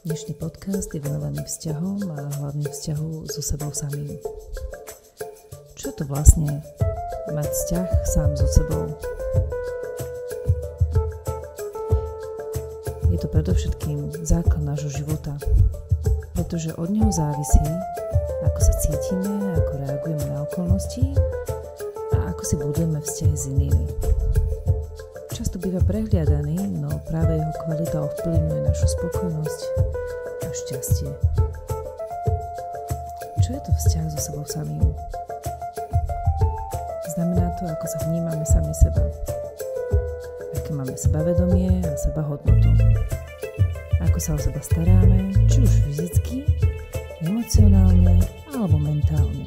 Dnešný podcast je venovaný vzťahom a hlavne vzťahu so sebou samým. Čo to vlastne mať vzťah sám so sebou? Je to predovšetkým základ nášho života, pretože od neho závisí, ako sa cítime, ako reagujeme na okolnosti a ako si budujeme vzťahy s inými. Často býva prehliadaný, no práve jeho kvalita ovplyvňuje našu spokojnosť a šťastie. Čo je to vzťah so sebou samým? Znamená to, ako sa vnímame sami seba. Aké máme sebavedomie a sebahodnotu. Ako sa o seba staráme, či už fyzicky, emocionálne alebo mentálne.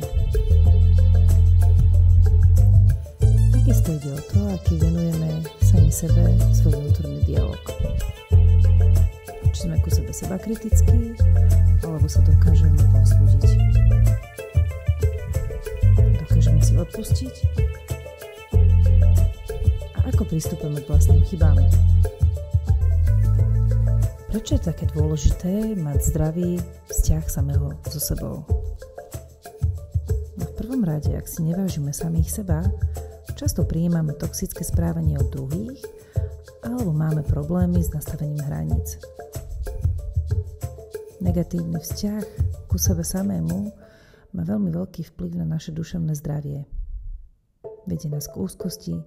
Takisto ide o to, aký venujeme sami sebe svoj vnútorný dialog. Či sme ku sebe sebakritickí, alebo sa dokážeme povzbudiť. Dokážeme si odpustiť? A ako pristupujeme k vlastným chybám? Prečo je také dôležité mať zdravý vzťah samého so sebou? No v prvom rade, ak si nevážime samých seba, často prijímame toxické správanie od druhých alebo máme problémy s nastavením hraníc. Negatívny vzťah ku sebe samému má veľmi veľký vplyv na naše duševné zdravie. Vedie nás k úzkosti,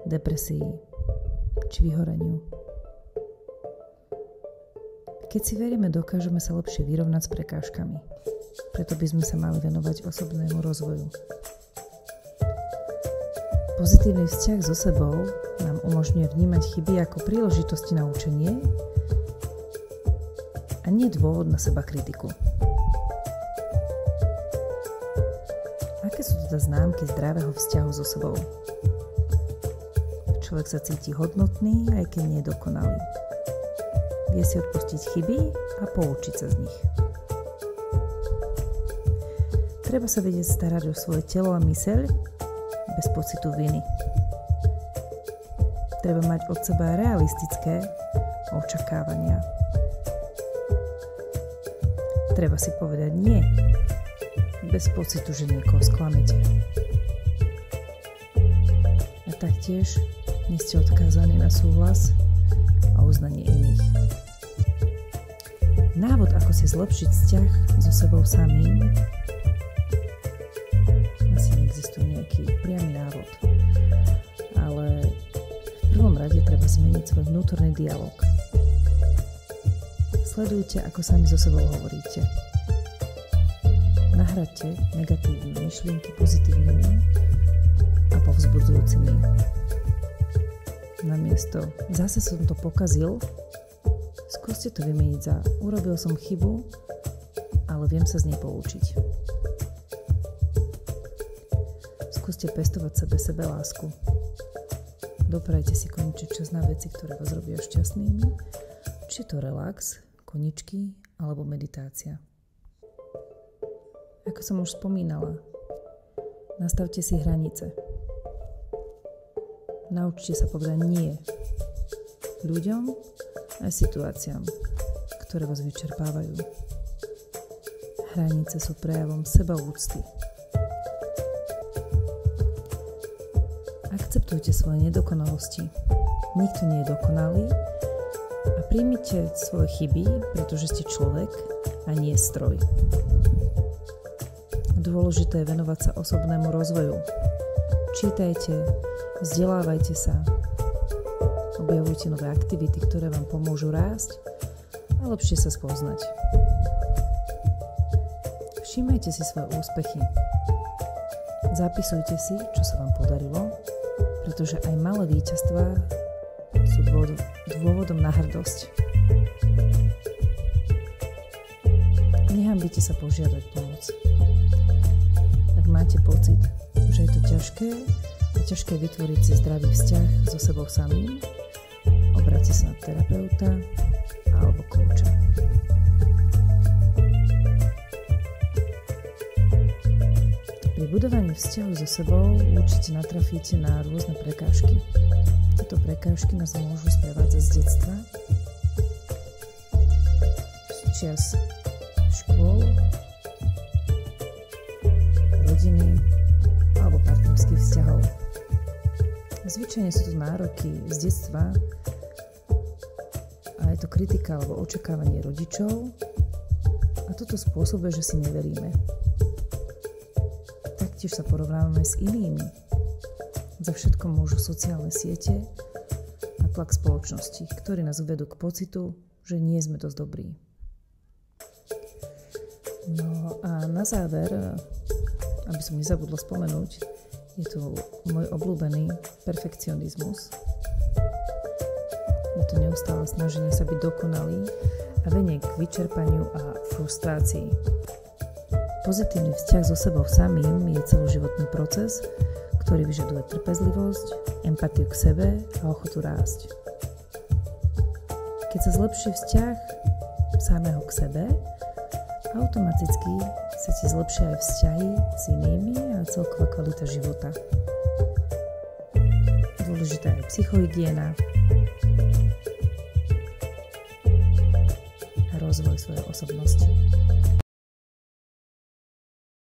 depresii či vyhoreniu. Keď si veríme, dokážeme sa lepšie vyrovnať s prekážkami. Preto by sme sa mali venovať osobnému rozvoju. Pozitívny vzťah so sebou nám umožňuje vnímať chyby ako príležitosti na učenie a nie dôvod na sebakritiku. Aké sú teda známky zdravého vzťahu so sebou? Človek sa cíti hodnotný, aj keď nie je dokonalý. Vie si odpustiť chyby a poučiť sa z nich. Treba sa vedieť starať o svoje telo a myseľ bez pocitu viny. Treba mať od seba realistické očakávania. Treba si povedať nie, bez pocitu, že niekoho sklamete. A taktiež nie ste odkázaní na súhlas a uznanie iných. Návod, ako si zlepšiť vzťah so sebou samým, asi neexistuje nejaký priamy návod, ale v prvom rade treba zmeniť svoj vnútorný dialog. Sledujte, ako sami so sebou hovoríte. Nahradte negatívne myšlienky pozitívnymi a povzbudzujúcimi. Namiesto zase som to pokazil, skúste to vymeniť za urobil som chybu, ale viem sa z nej poučiť. Skúste pestovať sebe lásku. Doprajte si konečne čas na veci, ktoré vás robia šťastnými, či to relax, koničky alebo meditácia. Ako som už spomínala, nastavte si hranice. Naučte sa povedať nie ľuďom a situáciám, ktoré vás vyčerpávajú. Hranice sú prejavom sebaúcty. Akceptujte svoje nedokonalosti. Nikto nie je dokonalý a príjmite svoje chyby, pretože ste človek a nie stroj. Dôležité je venovať sa osobnému rozvoju. Čítajte, vzdelávajte sa, objavujte nové aktivity, ktoré vám pomôžu rásť a lepšie sa spoznať. Všímajte si svoje úspechy. Zapisujte si, čo sa vám podarilo, pretože aj malé víťazstvá sú dôvodom na hrdosť. Nehanbite sa požiadať pomoc. Ak máte pocit, že je to ťažké vytvoriť si zdravý vzťah so sebou samým, obráťte sa na terapeuta alebo kouča. Pri budovaní vzťahu so sebou určite natrafíte na rôzne prekážky. Tieto prekážky nás môžu sprevádzať z detstva, či počas škôl, rodiny alebo partnerských vzťahov. Zvyčajne sú to nároky z detstva a je to kritika alebo očakávanie rodičov a toto spôsobuje, že si neveríme. Taktiež sa porovnávame s inými. Za všetko môžu sociálne siete a tlak spoločnosti, ktorí nás uvedú k pocitu, že nie sme dosť dobrí. No a na záver, aby som nezabudla spomenúť, je tu môj obľúbený perfekcionizmus. Je to neustále snaženie sa byť dokonalý a vedie k vyčerpaniu a frustrácii. Pozitívny vzťah so sebou samým je celoživotný proces, ktorý vyžaduje trpezlivosť, empatiu k sebe a ochotu rásť. Keď sa zlepší vzťah samého k sebe, automaticky sa ti zlepšia aj vzťahy s inými a celková kvalita života. Dôležitá je psychohygiena a rozvoj svojej osobnosti.